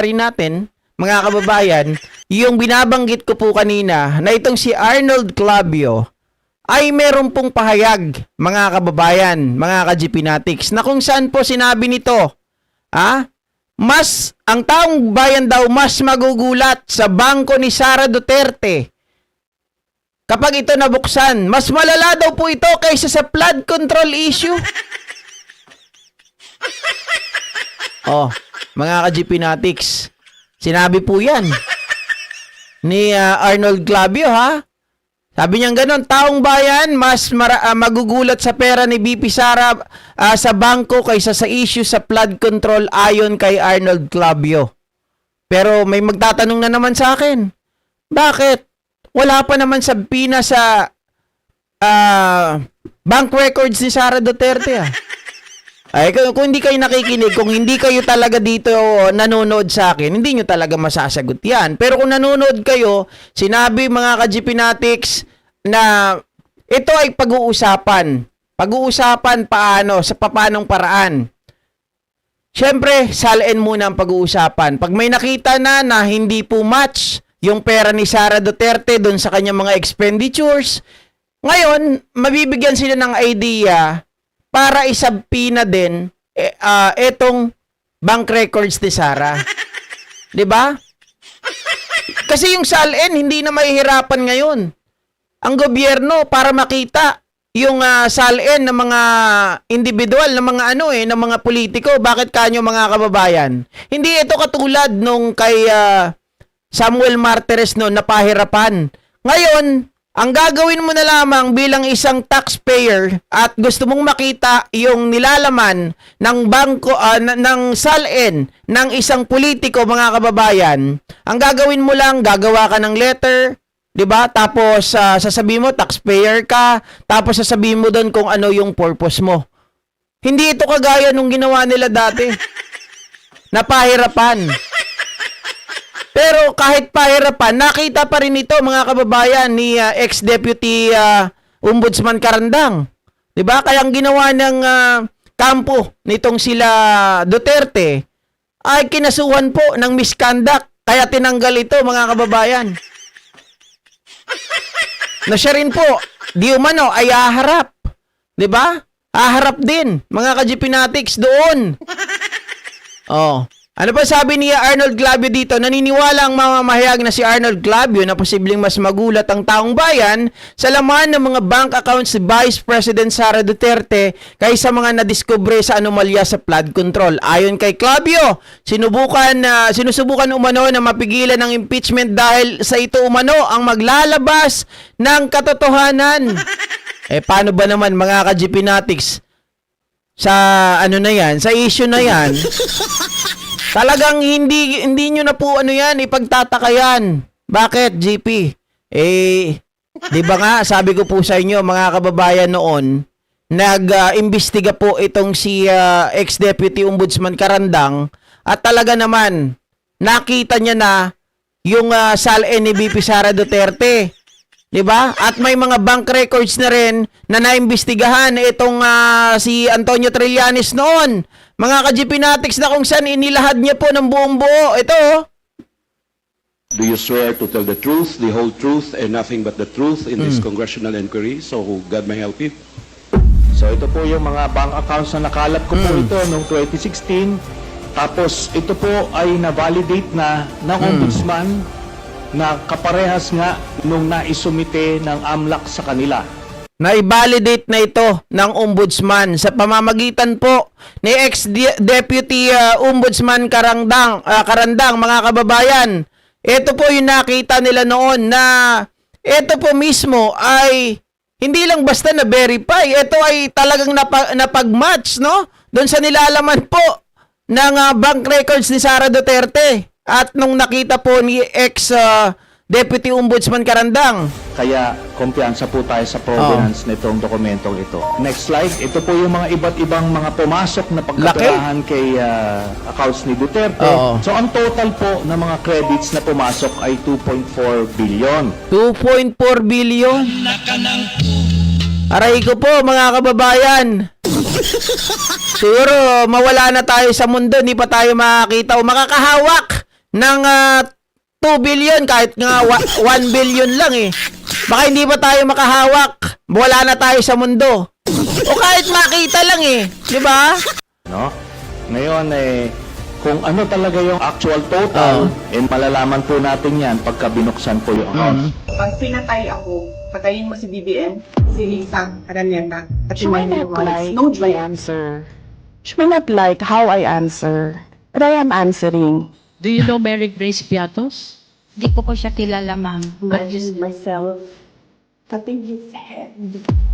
rin natin, mga kababayan, yung binabanggit ko po kanina na itong si Arnold Clavio ay meron pong pahayag, mga kababayan, mga ka-GPnatics, na kung saan po sinabi nito, ang taong bayan daw mas magugulat sa bangko ni Sara Duterte kapag ito nabuksan. Mas malala daw po ito kaysa sa flood control issue. Oh, mga ka-GPnatics, sinabi po yan ni Arnold Clavio, ha? Sabi niya gano'n, taong bayan mas magugulat sa pera ni BP Sara sa bangko kaysa sa issue sa flood control ayon kay Arnold Clavio. Pero may magtatanong na naman sa akin, bakit? Wala pa naman sa pina sa bank records ni Sara Duterte, Ay, kung hindi kayo nakikinig, kung hindi kayo talaga dito nanonood sa akin, hindi nyo talaga masasagot yan. Pero kung nanonood kayo, sinabi mga ka-GPnatics na ito ay pag-uusapan. Pag-uusapan paano, sa paanong paraan. Siyempre, salin muna ang pag-uusapan. Pag may nakita na hindi po match yung pera ni Sara Duterte doon sa kanyang mga expenditures, ngayon, mabibigyan sila ng idea para isabpina din etong bank records ni Sara. 'Di ba? Kasi yung SALN hindi na mahihirapan ngayon. Ang gobyerno para makita yung SALN ng mga individual, ng mga ng mga politiko, bakit kanyo mga kababayan? Hindi ito katulad nung kay Samuel Martires no napahirapan. Ngayon, ang gagawin mo na lamang bilang isang taxpayer at gusto mong makita yung nilalaman ng bangko ng SALN ng isang politiko, mga kababayan, ang gagawin mo lang, gagawa ka ng letter, 'di ba? Tapos sasabihin mo taxpayer ka, tapos sasabihin mo doon kung ano yung purpose mo. Hindi ito kagaya nung ginawa nila dati. Napahirapan. Pero kahit pahirapan, nakita pa rin ito mga kababayan ni ex-deputy Ombudsman Carandang. 'Di ba? Kaya ang ginawa ng kampo nitong sila Duterte ay kinasuhan po ng misconduct. Kaya tinanggal ito mga kababayan. Na siya rin po, di umano ay haharap. 'Di ba? Haharap din mga ka-GPnatics doon. Oh. Ano pa sabi ni Arnold Clavio dito? Naniniwala ang mamamahayag na si Arnold Clavio na posibleng mas magulat ang taong bayan sa laman ng mga bank accounts ni Vice President Sara Duterte kaysa mga nadiskubre sa anomalya sa flood control. Ayon kay Clavio, sinusubukan umano na mapigilan ang impeachment dahil sa ito umano ang maglalabas ng katotohanan. Paano ba naman mga ka-GPnatics? Sa na yan, sa issue na yan, talagang hindi nyo na po yan, ipagtataka yan. Bakit, GP? Di ba nga, sabi ko po sa inyo, mga kababayan noon, nag-imbestiga po itong si ex-deputy Ombudsman Carandang at talaga naman, nakita niya na yung SALN ni BP Sara Duterte. Di ba? At may mga bank records na rin na naimbestigahan itong si Antonio Trillanes noon. Mga ka-GPnatics na kung saan inilahad niya po ng buong buo. Ito. Do you swear to tell the truth, the whole truth, and nothing but the truth in this congressional inquiry? So God may help you. So ito po yung mga bank accounts na nakalap ko po ito noong 2016. Tapos ito po ay na-validate na ng Ombudsman na kaparehas nga nung naisumite ng AMLAC sa kanila. Na-validate na ito ng Ombudsman sa pamamagitan po ni ex-deputy Ombudsman Carandang, mga kababayan. Ito po yung nakita nila noon na ito po mismo ay hindi lang basta na-verify, ito ay talagang napag-match, no? Doon sa nilalaman po ng bank records ni Sara Duterte. At nung nakita po ni ex-deputy Ombudsman Carandang. Kaya kumpiyansa po tayo sa provenance nitong dokumentong ito. Next slide. Ito po yung mga iba't ibang mga pumasok na pagkapirahan kay accounts ni Duterte. So ang total po ng mga credits na pumasok ay 2.4 billion. 2.4 billion? Aray ko po mga kababayan. Siguro mawala na tayo sa mundo, hindi pa tayo makakita o makakahawak ng 2 billion, kahit nga 1 billion lang eh. Baka hindi pa tayo makahawak. Wala na tayo sa mundo. O kahit makita lang eh. Di ba? No? Ngayon, kung ano talaga yung actual total, malalaman po natin yan pagka binuksan po yung account. Pag pinatay ako, patayin mo si BBM, si Lisa Araneta, at si She may Maynard not Wallace. like No my answer. She may not like how I answer. But I am answering. Do you know Mary Grace Piatos? Di ko po siya kilala, ma'am. I just myself, tapping his head.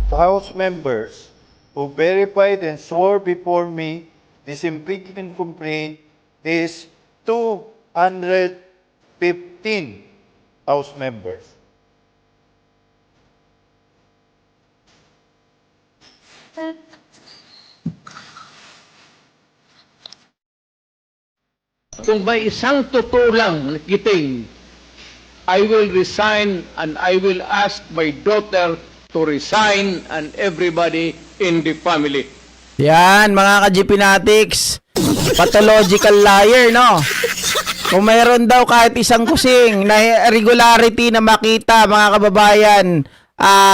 House members who verified and swore before me this impeachment complaint is 215 House members. Kung may isang totoo lang giting, I will resign and I will ask my daughter to resign and everybody in the family. Yan, mga ka-GPnatics. Pathological liar, no? Kung mayroon daw kahit isang kusing na regularity na makita, mga kababayan,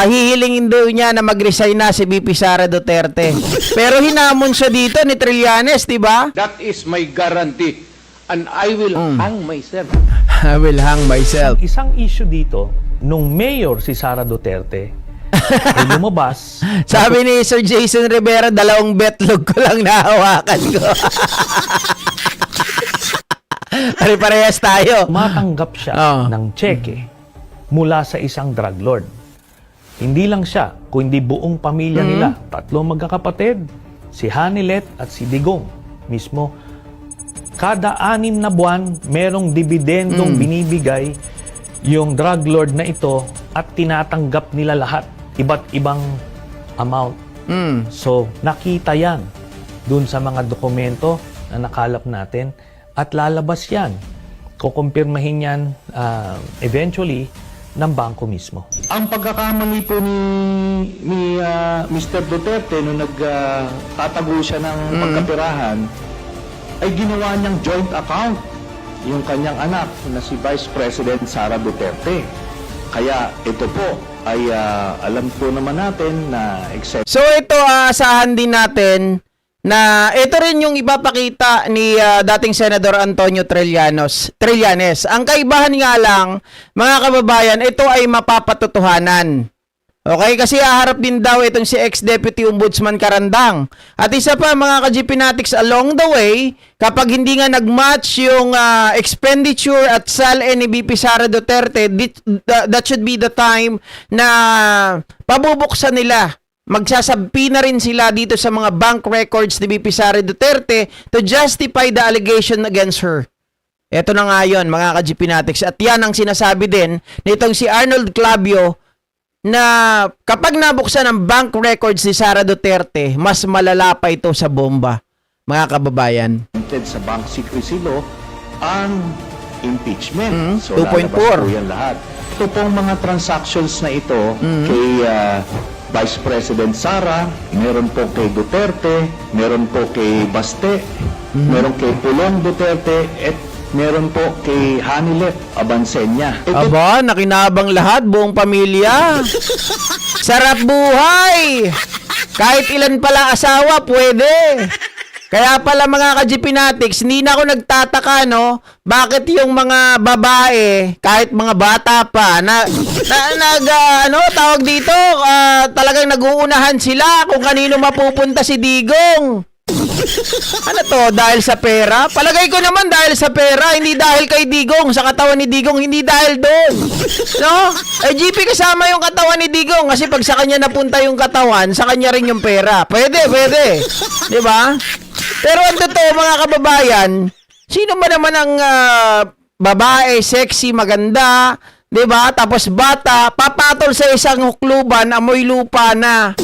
hihilingin daw niya na mag-resign na si VP Sara Duterte. Pero hinamon siya dito ni Trillanes, di ba? That is my guarantee. And I will hang myself. I will hang myself. Isang issue dito, nung mayor si Sara Duterte, ay lumabas, Sabi ni Sir Jason Rivera, 2 betlog ko lang nahawakan ko. Pare-parehas tayo. matanggap siya Oo. ng cheque mula sa isang drug lord. Hindi lang siya, kundi buong pamilya nila. 3 magkakapatid, si Hanilet at si Digong mismo. Kada 6 na buwan, merong dividendong binibigay yung drug lord na ito at tinatanggap nila lahat. Iba't ibang amount. So, nakita yan dun sa mga dokumento na nakalap natin at lalabas yan. Kukumpirmahin yan eventually ng bangko mismo. Ang pagkakamali po ni Mr. Duterte nung nagtatago siya ng pagkapirahan ay ginawa niyang joint account yung kanyang anak na si Vice President Sara Duterte. Kaya ito po ay alam po naman natin na So ito, asahan din natin na ito rin yung ipapakita ni dating Senador Antonio Trillanes. Ang kaibahan nga lang, mga kababayan, ito ay mapapatotohanan. Okay? Kasi haharap din daw itong si ex-Deputy Ombudsman Carandang. At isa pa, mga ka-GPnatics, along the way, kapag hindi nga nag-match yung expenditure at SALE ni VP Sara Duterte, that should be the time na pabubuksan nila. Magsasabpi na rin sila dito sa mga bank records ni VP Sara Duterte to justify the allegation against her. Ito na nga yun, mga ka-GPnatics. At yan ang sinasabi din nitong si Arnold Clavio na kapag nabuksan ang bank records ni Sara Duterte, mas malala pa ito sa bomba, mga kababayan. sa bank secrecy law ang impeachment. So 2.4. lalabas po yan lahat. Ito pong mga transactions na ito kay Vice President Sara, meron po kay Duterte, meron po kay Baste, meron kay Pulong Duterte, at meron po kay Hanilet Abansenya. Aba, nakinabang lahat, buong pamilya. Sarap buhay! Kahit ilan pala asawa, pwede. Kaya pala mga ka-GPnatics, hindi na ako nagtataka, no? Bakit yung mga babae, kahit mga bata pa, tawag dito, talagang nag-uunahan sila kung kanino mapupunta si Digong. Ano to? Dahil sa pera? Palagay ko naman dahil sa pera, hindi dahil kay Digong, sa katawan ni Digong, hindi dahil doon. No? GP kasama yung katawan ni Digong kasi pag sa kanya napunta yung katawan, sa kanya rin yung pera. Pwede. Di ba? Pero ang totoo, mga kababayan, sino ba naman ang babae, sexy, maganda, di ba? Tapos bata, papatol sa isang hukluban, amoy lupa na.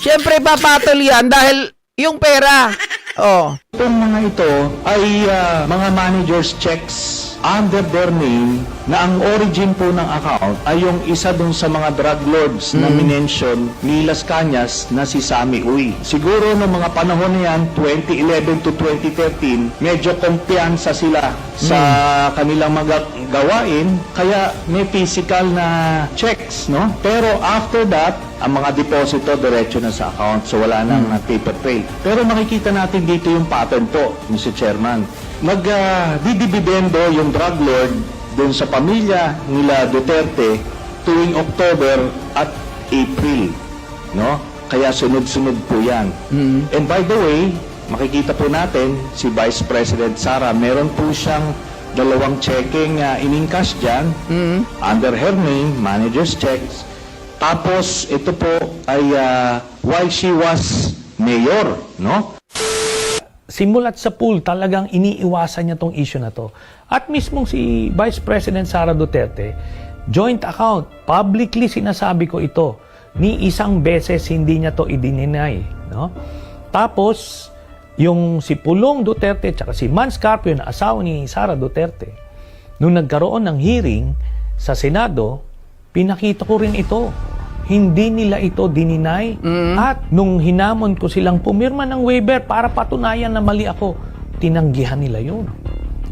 Siyempre papatol yan dahil yung pera. Oh. Itong mga ito ay mga manager's checks under their name na ang origin po ng account ay yung isa dun sa mga drug lords na minention ni Las Cañas na si Sammy Uy. Siguro noong mga panahon na yan, 2011 to 2013, medyo kumpiyansa sila sa kanilang mga gawain, kaya may physical na checks, no? Pero after that, ang mga deposito diretso na sa account, so wala nang paper trail. Pero makikita natin dito yung pattern po, Mr. Chairman. Didibidendo yung drug lord dun sa pamilya nila Duterte tuwing October at April, no? Kaya sunod-sunod po yan. And by the way, makikita po natin si Vice President Sara, meron po siyang 2 checking in-encash dyan under her name, manager's checks. Tapos ito po ay while she was mayor, no? Simulat sa pool, talagang iniiwasan niya tong issue na to. At mismong si Vice President Sara Duterte, joint account, publicly sinasabi ko ito, ni isang beses hindi niya to i-deny, no? Tapos, yung si Pulong Duterte at si Mans Carpio na asawa ni Sara Duterte, nung nagkaroon ng hearing sa Senado, pinakita ko rin ito. Hindi nila ito dininay. At nung hinamon ko silang pumirma ng waiver para patunayan na mali ako, tinanggihan nila yun.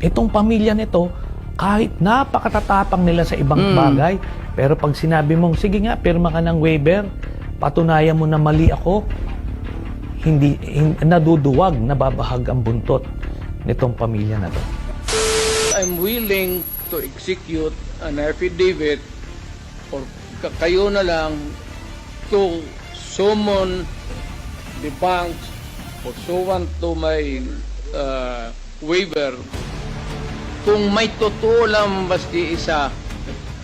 Itong pamilya nito, kahit napakatatapang nila sa ibang bagay, pero pag sinabi mong, sige nga, pirma ka ng waiver, patunayan mo na mali ako, hindi naduduwag, nababahag ang buntot nitong pamilya na to. I'm willing to execute an affidavit or kayo na lang to summon the banks pursuant to my waiver. Kung may totoo lang basti isa,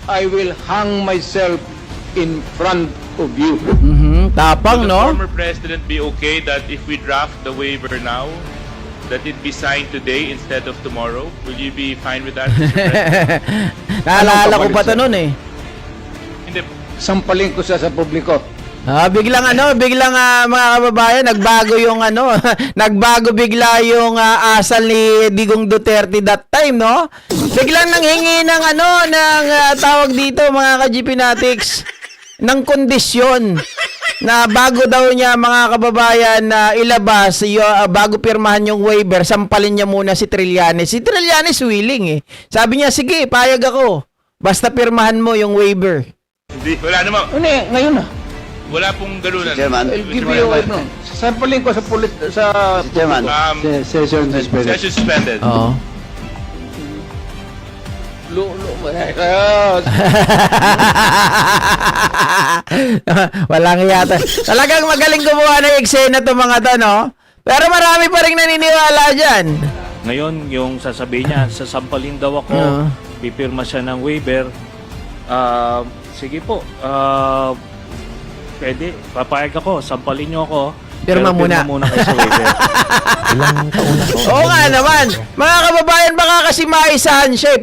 I will hang myself in front of you. Tapang, no? Former President be okay that if we draft the waiver now, that it be signed today instead of tomorrow? Will you be fine with that, Mr. President? Naalala ko pa ito nun eh. Hindi. Sampalin ko siya sa publiko. Biglang mga kababayan, nagbago bigla yung asal ni Digong Duterte that time, no? Biglang nanghingi ng tawag dito mga ka-GP Natics, ng kondisyon na bago daw niya mga kababayan na ilabas bago pirmahan yung waiver, sampalin niya muna si Trillanes. Si Trillanes willing eh. Sabi niya, sige, payag ako. Basta pirmahan mo yung waiver. Hindi, wala naman. Ngayon na. Wala pong galunan. I'll give you a waiver. Sampalin ko sa Chairman, Session suspended. Oo. Walang yata. Talagang magaling gumawa ng eksena to mga to, no? Pero marami pa rin naniniwala dyan. Ngayon, yung sasabihin niya, sasampalin daw ako, pipirma siya ng waiver. Sige po, pwede, papayag ako, sampalin niyo ako. Pirma muna. Kayo sa waiver. Ilang taon na to? Oo nga naman. Mga kababayan, baka kasi maisahan siya.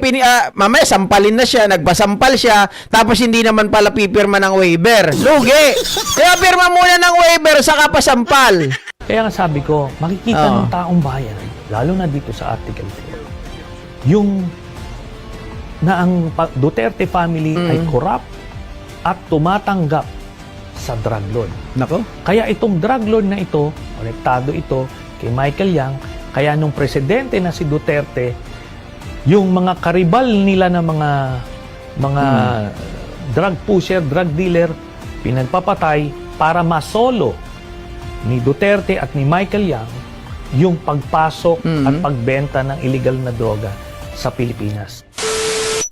Mamaya, sampalin na siya, nagpasampal siya, tapos hindi naman pala pipirma ng waiver. Lugi! Kaya pirma muna ng waiver, saka pasampal. Kaya nga sabi ko, makikita ng taong bayan, lalo na dito sa Article 4, yung na ang Duterte family ay corrupt at tumatanggap sa drug lord. Nako. Kaya itong drug lord na ito, konektado ito kay Michael Yang, kaya nung presidente na si Duterte, yung mga karibal nila na mga drug pusher, drug dealer, pinagpapatay para masolo ni Duterte at ni Michael Yang yung pagpasok at pagbenta ng illegal na droga sa Pilipinas.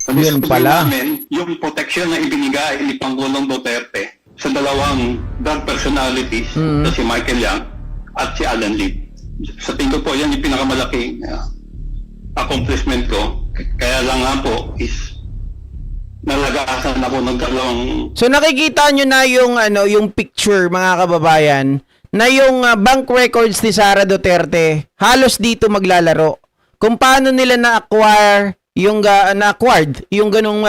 Yun pala. Yung protection na ibinigay ni Pangulong Duterte sa dalawang drug personalities, si Michael Yang at si Alan Lee. Sa tingin ko po, yan yung pinakamalaking accomplishment ko. Kaya lang nga po is nalagasan ako ng dalawang... So nakikita nyo na yung picture mga kababayan na yung bank records ni Sara Duterte halos dito maglalaro. Kung paano nila na-acquire na-acquired yung ganung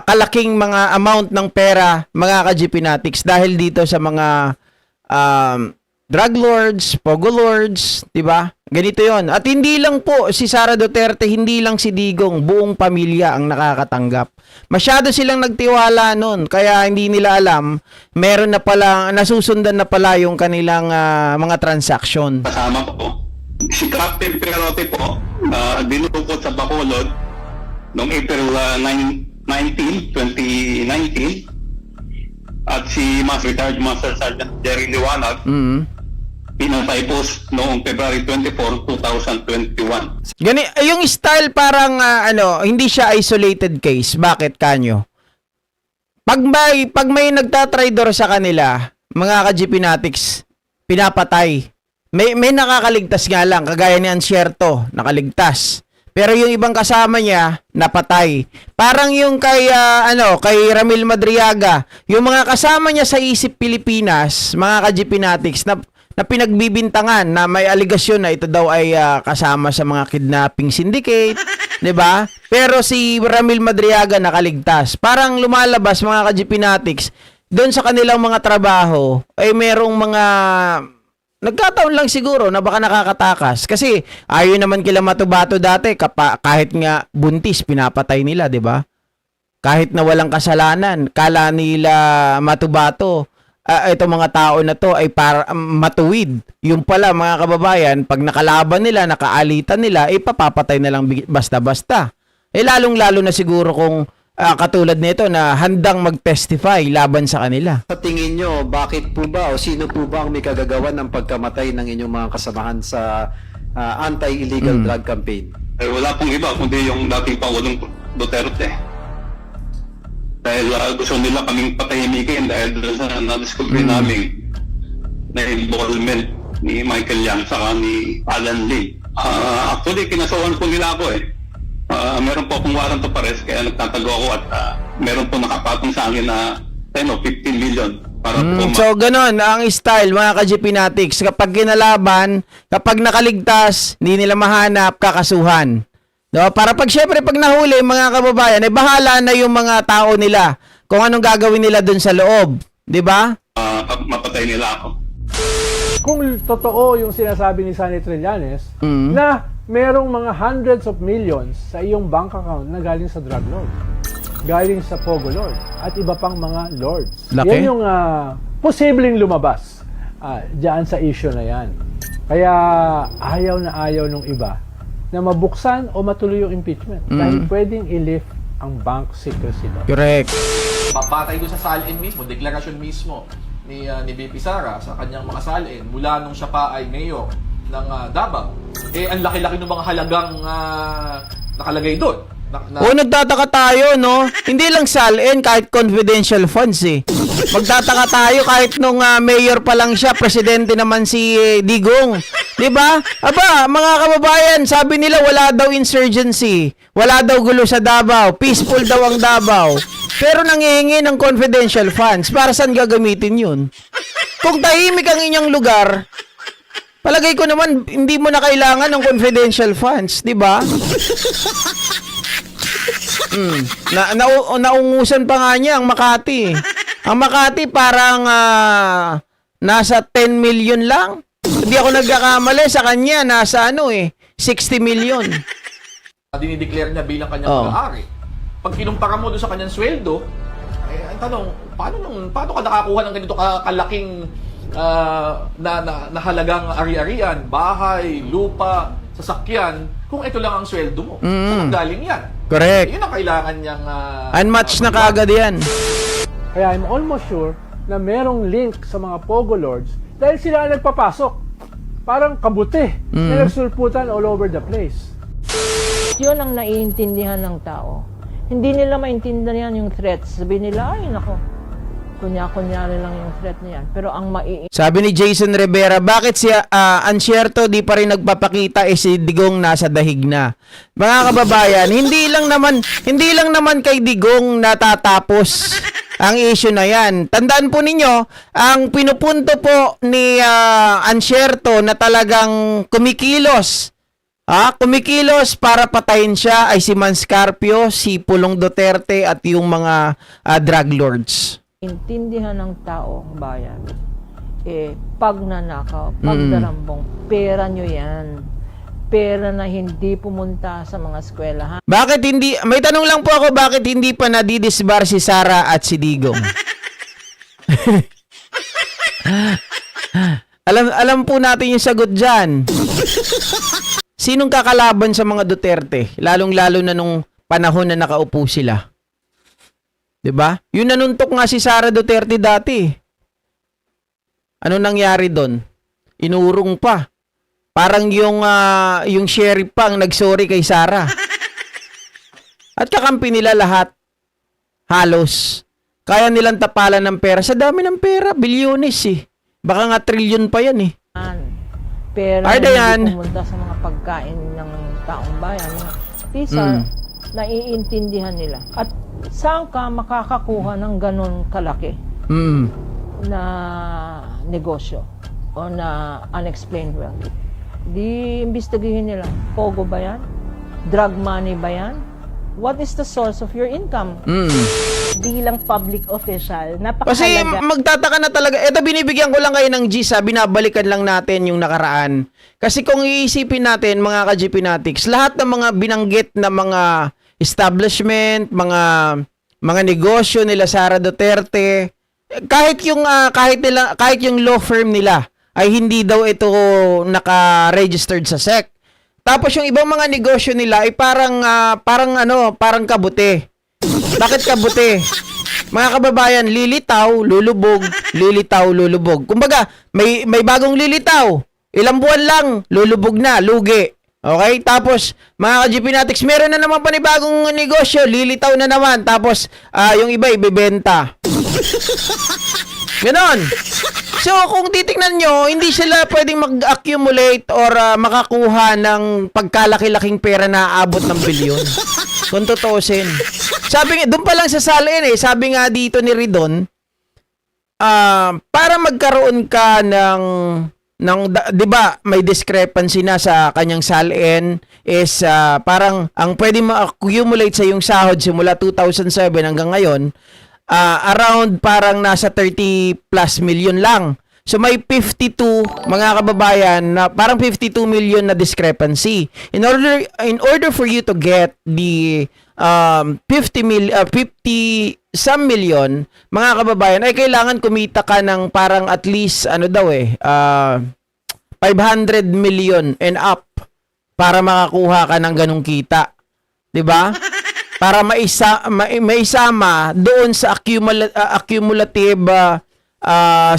kalaking mga amount ng pera mga ka-GP Natics dahil dito sa mga drug lords, pogo lords, 'di ba? Ganito yon. At hindi lang po si Sara Duterte, hindi lang si Digong, buong pamilya ang nakakatanggap. Masyado silang nagtiwala nun, kaya hindi nila alam, meron na pala, nasusundan na pala yung kanilang mga transaksyon. Kasama po. Si Captain Perote po, dinukot sa Bacolod noong April 19, 2019. At si Retired Master Sergeant Jerry Liwanag, pinatay po noong February 24, 2021. Yung style parang hindi siya isolated case. Bakit kanyo? Pag may nagtatraidor sa kanila, mga ka-GPnatics, pinapatay. May nakakaligtas nga lang, kagaya ni Ansierto, nakaligtas. Pero yung ibang kasama niya, napatay. Parang yung kay Ramil Madriaga, yung mga kasama niya sa Isip Pilipinas, mga ka-GPnatics, na pinagbibintangan na may aligasyon na ito daw ay kasama sa mga kidnapping syndicate, 'di ba? Pero si Ramil Madriaga nakaligtas. Parang lumalabas mga ka-GPnatics, doon sa kanilang mga trabaho ay merong mga nagkataon lang siguro na baka nakakatakas kasi ayon naman kila Matubato dati kahit nga buntis pinapatay nila, 'di ba? Kahit na walang kasalanan, kala nila Matubato itong mga tao na to ay para matuwid. Yung pala mga kababayan, pag nakalaban nila, nakaalitan nila, papapatay na lang basta-basta. Lalong-lalo na siguro kung katulad nito na handang mag-testify laban sa kanila. Sa tingin nyo, bakit po ba o sino po ba ang may kagagawan ng pagkamatay ng inyong mga kasamahan sa anti-illegal drug campaign? Wala pong iba kundi yung dating Pangulong Duterte. Dahil gusto nila kaming patahimikin dahil sa na-discover namin na involvement ni Michael Yang saka ni Alan Lee. Actually, kinasawan po nila ako eh. Meron po akong warrant of arrest kaya nagtatago ako at meron po nakapatong sa akin na 10 o 15 million. Para po so, ganon ang style mga ka-GPnatics. Kapag kinalaban, kapag nakaligtas, hindi nila mahanap, kakasuhan. No, para syempre pag nahuli mga kababayan, ay bahala na yung mga tao nila kung anong gagawin nila dun sa loob, 'di ba? Mapatay nila ako. Kung totoo yung sinasabi ni Sonny Trillanes na merong mga hundreds of millions sa iyong bank account na galing sa drug lord, galing sa Pogo Lord at iba pang mga lords. Laki. Yan yung posibleng lumabas diyan sa issue na yan. Kaya ayaw na ayaw nung iba na mabuksan o matuloy yung impeachment. Dahil pwedeng i-lift ang bank secrecy law. Correct. Papatay doon sa salin mismo, deklarasyon mismo ni BP Sara sa kanyang mga salin mula nung siya pa ay mayor ng Davao. Ang laki-laki ng mga halagang nakalagay doon. Nagtataka tayo, no? Hindi lang salin, kahit confidential funds eh. Magtataka tayo kahit nung mayor pa lang siya, presidente naman si Digong. 'Di ba? Aba, mga kababayan, sabi nila wala daw insurgency, wala daw gulo sa Davao, peaceful daw ang Davao. Pero nanghihingi ng confidential funds. Para saan gagamitin 'yun? Kung tahimik ang inyong lugar, palagay ko naman hindi mo na kailangan ng confidential funds, 'di ba? Naungusan pa nga niya ang Makati. Ang Makati parang nasa 10 million lang. Hindi ako nagkakamali sa kanya, nasa 60 million. Dinideclare niya bilang kanyang pag-aari. Pag kinumpara mo doon sa kanyang sweldo, ang tanong, paano ka nakakuha ng ganito kalaking na halagang ari-arian, bahay, lupa, sasakyan, kung ito lang ang sweldo mo? Saan galing yan? Correct. Yun ang kailangan niyang unmatched na kaagad yan. Kaya I'm almost sure na merong link sa mga Pogo Lords dahil sila ang nagpapasok. Parang kabuti na nagsulputan all over the place. Yun ang naiintindihan ng tao. Hindi nila maintindihan yung threats. Sabi nila, ay nako, kunya-kunyari lang yung threat niyan. Pero ang Sabi ni Jason Rivera, bakit si Ansierto di pa rin nagpapakita si Digong nasa dahig na? Mga kababayan, hindi lang naman kay Digong natatapos ang issue na yan. Tandaan po ninyo, ang pinupunto po ni Ansierto na talagang kumikilos para patayin siya ay si Manscarpio, si Pulong Duterte at yung mga drug lords. intindihan ng tao, bayan, pagnanakaw, pagdarambong, pera nyo yan. pera na hindi pumunta sa mga eskwelahan. Bakit hindi, may tanong lang po ako, bakit hindi pa nadidisbar si Sara at si Digong? alam po natin yung sagot dyan. Sinong kakalaban sa mga Duterte? Lalong-lalo na nung panahon na nakaupo sila. 'Di ba? Yung nanuntok nga si Sara Duterte dati. Ano nangyari doon? Inurong pa. Parang yung sheriff pa ang nagsorry kay Sara. At kakampi nila lahat. Halos. Kaya nilang tapalan ng pera. Sa dami ng pera, bilyones eh. Baka nga trilyon pa yan eh. Pera Ay, na Dayan. hindi pumunta sa mga pagkain ng taong bayan. These are naiintindihan nila. At saan ka makakakuha ng ganun kalaki na negosyo o na unexplained wealth? Di imbestigahin nila. Pogo ba yan? Drug money ba yan? What is the source of your income? Bilang public official, Kasi napakahalaga. magtataka na talaga. Eto, binibigyan ko lang kayo ng G's, binabalikan lang natin yung nakaraan. Kasi kung iisipin natin, mga ka-GPnatics, lahat ng mga binanggit na mga establishment, mga negosyo nila Sara Duterte, kahit yung law firm nila ay hindi daw ito naka-registered sa SEC. Tapos yung ibang mga negosyo nila ay parang kabute. Bakit kabute? Mga kababayan, lilitaw, lulubog, lilitaw, lulubog. Kumbaga, may bagong lilitaw. Ilang buwan lang, lulubog na, lugi. Okay? Tapos, mga ka-GPnatics, meron na naman panibagong negosyo, lilitaw na naman. Tapos, yung iba, ibibenta. Ganon. So, kung titingnan nyo, hindi sila pwedeng mag-accumulate or makakuha ng pagkalaki-laking pera na aabot ng bilyon. Kung tutuusin. Sabi nga, doon pa lang sa salin sabi nga dito ni Ridon, para magkaroon ka ng 'di ba, may discrepancy na sa kanyang salin is parang ang pwede ma-accumulate sa yung sahod simula 2007 hanggang ngayon, around parang nasa 30 plus million lang. So may 52 mga kababayan na parang 52 million na discrepancy. In order for you to get the 50 some million mga kababayan ay kailangan kumita ka ng parang at least 500 million and up para makakuha ka ng ganung kita. 'Di ba? Para maisama doon sa accumulative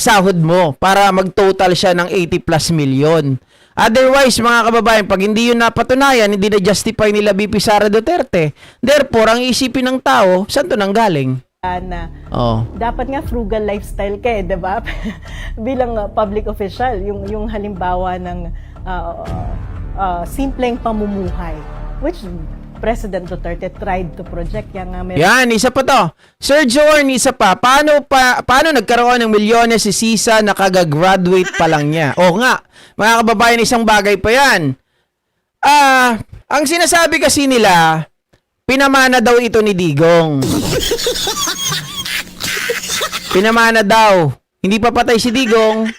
sahod mo para mag-total siya ng 80 plus million. Otherwise, mga kababayan, pag hindi yun napatunayan, hindi na-justify nila BP Sara Duterte. Therefore, ang isipin ng tao, saan to nanggaling? Na dapat nga frugal lifestyle ka di ba? Bilang public official, yung halimbawa ng simpleng pamumuhay, which President Duterte tried to project. Yan, isa pa to. Sir Jorn, isa pa. Paano nagkaroon ng milyones si Sisa na kagagraduate pa lang niya? Oo nga, mga kababayan, isang bagay pa yan. Ang sinasabi kasi nila, pinamana daw ito ni Digong. Pinamana daw. Hindi pa patay si Digong.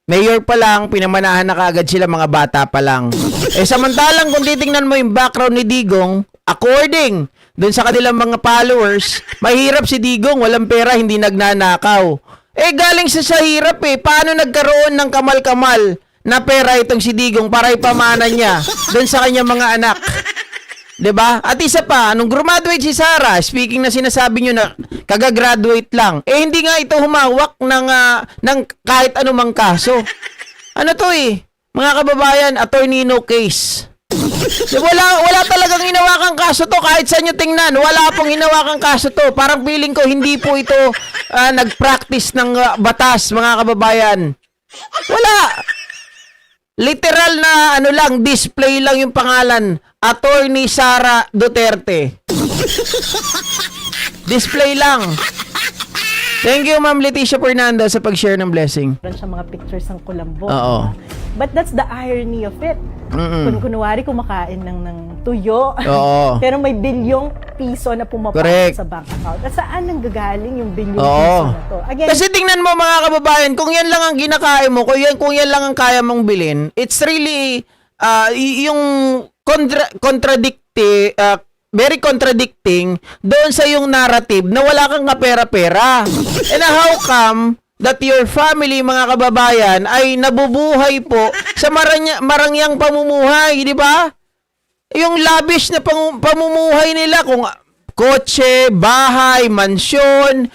Mayor pa lang, pinamanahan na kaagad sila, mga bata pa lang. Samantalang kung titingnan mo yung background ni Digong, according dun sa kanilang mga followers, mahirap si Digong, walang pera, hindi nagnanakaw. Galing sa hirap Paano nagkaroon ng kamal-kamal na pera itong si Digong para ipamana niya dun sa kanyang mga anak? 'Di ba? At isa pa, nung graduate si Sara, speaking na sinasabi niyo na kaga-graduate lang, hindi nga ito humawak ng kahit anumang kaso. Ano to mga kababayan, attorney no case. Wala talagang hinawakang kaso to, kahit saan nyo tingnan, wala pong hinawakang kaso to. Parang feeling ko hindi po ito nag-practice ng batas, mga kababayan. Wala. Literal na display lang yung pangalan, Attorney Sara Duterte. Display lang. Thank you, Ma'am Leticia Fernando, sa pag-share ng blessing. Sa mga pictures ng Colombo. Oo. But that's the irony of it. Kunwari kumakain ng tuyo, Oo. pero may bilyong piso na pumapasok sa bank account. At saan nang gagaling yung bilyong piso na to? Again, kasi tingnan mo, mga kababayan, kung yan lang ang ginakain mo, kung yan lang ang kaya mong bilhin, it's really yung very contradicting doon sa yung narrative na wala kang kapera-pera. And how come that your family, mga kababayan, ay nabubuhay po sa marangyang pamumuhay, di ba? Yung lavish na pamumuhay nila, kung kotse, bahay, mansyon,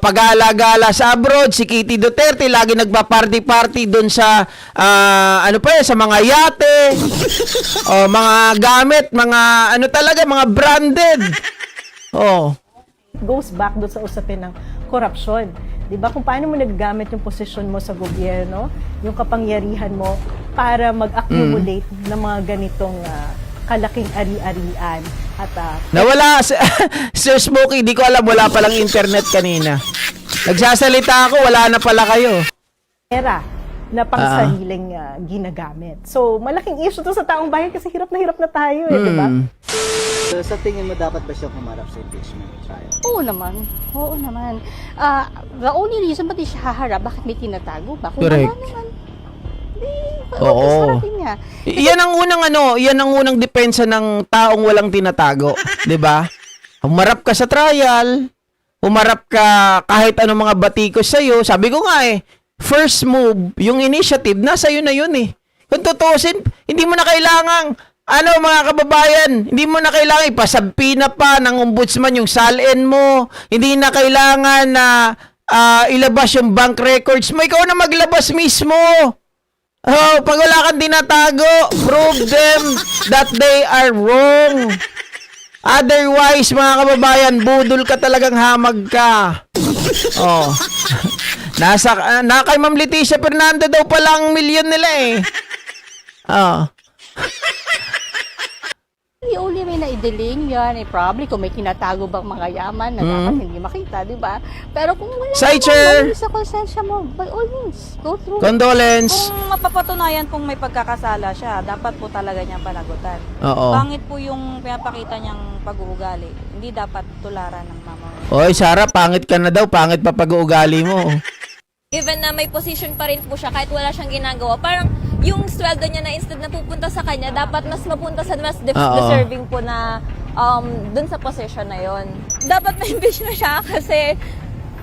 pag-alagala sa abroad, si Kitty Duterte lagi nagpa-party-party doon sa sa mga yate, mga gamit, mga mga branded. Goes back doon sa usapin ng korupsyon. 'Di ba? Kung paano mo naggamit yung posisyon mo sa gobyerno, yung kapangyarihan mo para mag-accumulate ng mga ganitong kalaking ari-arian at nawala Sir Smokey, di ko alam, wala palang internet kanina. Nagsasalita ako, wala na pala kayo. pera na pangsariling ginagamit. So, malaking issue to sa taong bayan kasi hirap na tayo di ba? So, sa tingin mo, dapat ba siya humarap sa impeachment trial? Oo naman. Oo naman. The only reason ba't di siya haharap, bakit may tinatago ba? Kung correct. wala naman, oo. Yan ang unang depensa ng taong walang tinatago, 'di ba? Humarap ka sa trial, humarap ka kahit anong mga batikos sa iyo. Sabi ko nga first move, yung initiative nasa iyo na 'yun Kung tutusin, hindi mo na kailangang mga kababayan, hindi mo na kailangan ipasabpina pa ng ombudsman yung salin mo. Hindi na kailangan na ilabas yung bank records mo. Ikaw na maglabas mismo. Pag wala kang tinatago, prove them that they are wrong. Otherwise, mga kababayan, budol ka talagang hamag ka. Na kay Ma'am Leticia Fernando daw pala ang milyon nila The only way na idiling yan, probably kung may tinatago bang mga yaman na dapat hindi makita, di ba? Pero kung wala naman sa konsensya mo, by all means, go through. Condolence. Kung mapapatunayan pong may pagkakasala siya, dapat po talaga niyang panagutan. Pangit po yung pinapakita niyang pag-uugali. Hindi dapat tularan ng mama. Oy, Sarah, pangit ka na daw. Pangit pa pag-uugali mo. Even na may position pa rin po siya kahit wala siyang ginagawa, parang yung sweldo niya na instead na pupunta sa kanya, dapat mas mapunta sa mas deserving po na dun sa position na yon. Dapat ma-impeach na siya kasi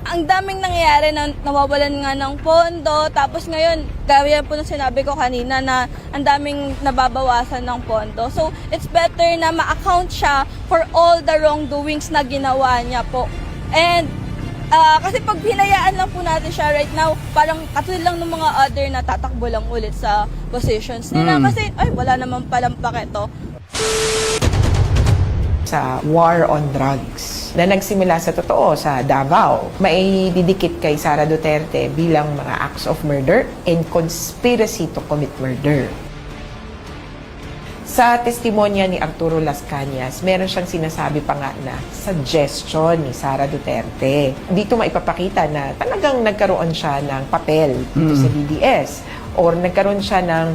ang daming nangyayari na nawawalan nga ng pondo, tapos ngayon, gaya po na sinabi ko kanina na ang daming nababawasan ng pondo. So, it's better na ma-account siya for all the wrongdoings na ginawa niya po. And kasi pag hinayaan lang po natin siya right now, parang katulad lang ng mga other na tatakbo lang ulit sa positions nila. Kasi, wala naman palang paketo. Sa war on drugs na nagsimula sa totoo sa Davao, may didikit kay Sara Duterte bilang mga acts of murder and conspiracy to commit murder. Sa testimonya ni Arturo Las Cañas, meron siyang sinasabi pa nga na suggestion ni Sara Duterte. Dito maipapakita na talagang nagkaroon siya ng papel dito sa DDS or nagkaroon siya ng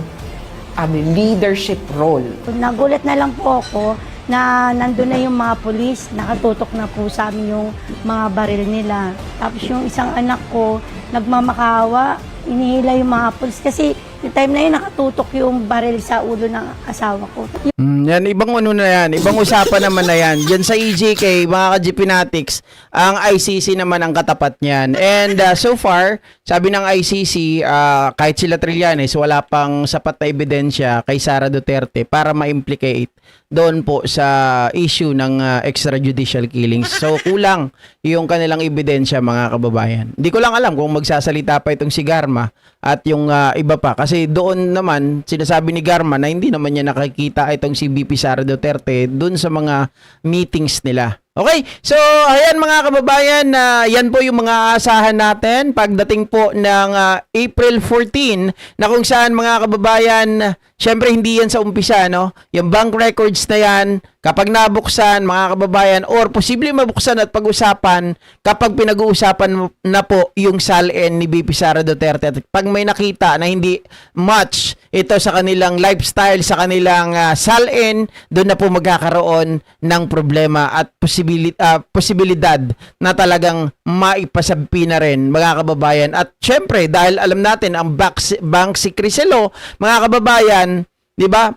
leadership role. Nagulat na lang po ako na nandun na yung mga pulis, nakatutok na po sa amin yung mga baril nila. Tapos yung isang anak ko, nagmamakawa, inihila yung mga pulis kasi yung time na yun, nakatutok yung baril sa ulo ng asawa ko. Yan, ibang ibang usapan naman na yan. Diyan sa EJK, mga ka-GPnatics, ang ICC naman ang katapat niyan. And so far, sabi ng ICC, kahit sila Trillanes, wala pang sapat na ebidensya kay Sara Duterte para ma-implicate doon po sa issue ng extrajudicial killings. So, kulang yung kanilang ebidensya, mga kababayan. Hindi ko lang alam kung magsasalita pa itong si Garma at yung iba pa. Kasi doon naman, sinasabi ni Garma na hindi naman niya nakikita itong si VP Sara Duterte doon sa mga meetings nila. Okay, so ayan mga kababayan, yan po yung mga aasahan natin pagdating po ng April 14 na kung saan mga kababayan, syempre hindi yan sa umpisa, no? Yung bank records na yan, kapag nabuksan mga kababayan or posible mabuksan at pag-usapan kapag pinag-uusapan na po yung salin ni VP Sara Duterte at pag may nakita na hindi match ito sa kanilang lifestyle, sa kanilang salin, doon na po magkakaroon ng problema at posibilidad na talagang maipasabpi na rin mga kababayan. At syempre dahil alam natin ang bank secrecy law, mga kababayan, 'Di ba?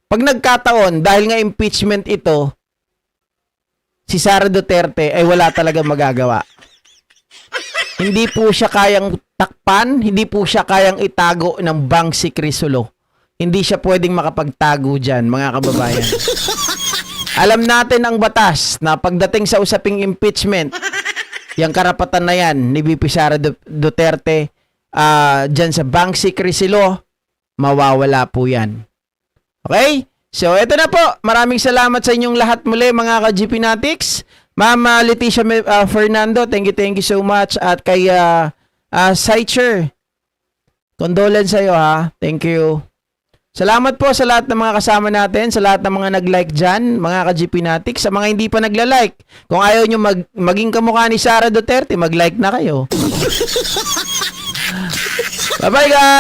Pag nagkataon, dahil nga impeachment ito, si Sara Duterte ay wala talaga magagawa. Hindi po siya kayang takpan, hindi po siya kayang itago ng Bangsi Crisulo. Hindi siya pwedeng makapagtago dyan, mga kababayan. Alam natin ang batas na pagdating sa usaping impeachment, yung karapatan na yan ni VP Sara Duterte dyan sa Bangsi Crisulo, mawawala po yan. Okay? So, eto na po. Maraming salamat sa inyong lahat muli, mga ka-GP Natics. Ma'am Leticia Fernando, thank you so much. At kay Saicher, condolence sa'yo ha. Thank you. Salamat po sa lahat ng mga kasama natin, sa lahat ng mga nag-like dyan, mga ka-GP Natics. Sa mga hindi pa nagla-like, kung ayaw nyo maging kamukha ni Sara Duterte, mag-like na kayo. Bye-bye guys!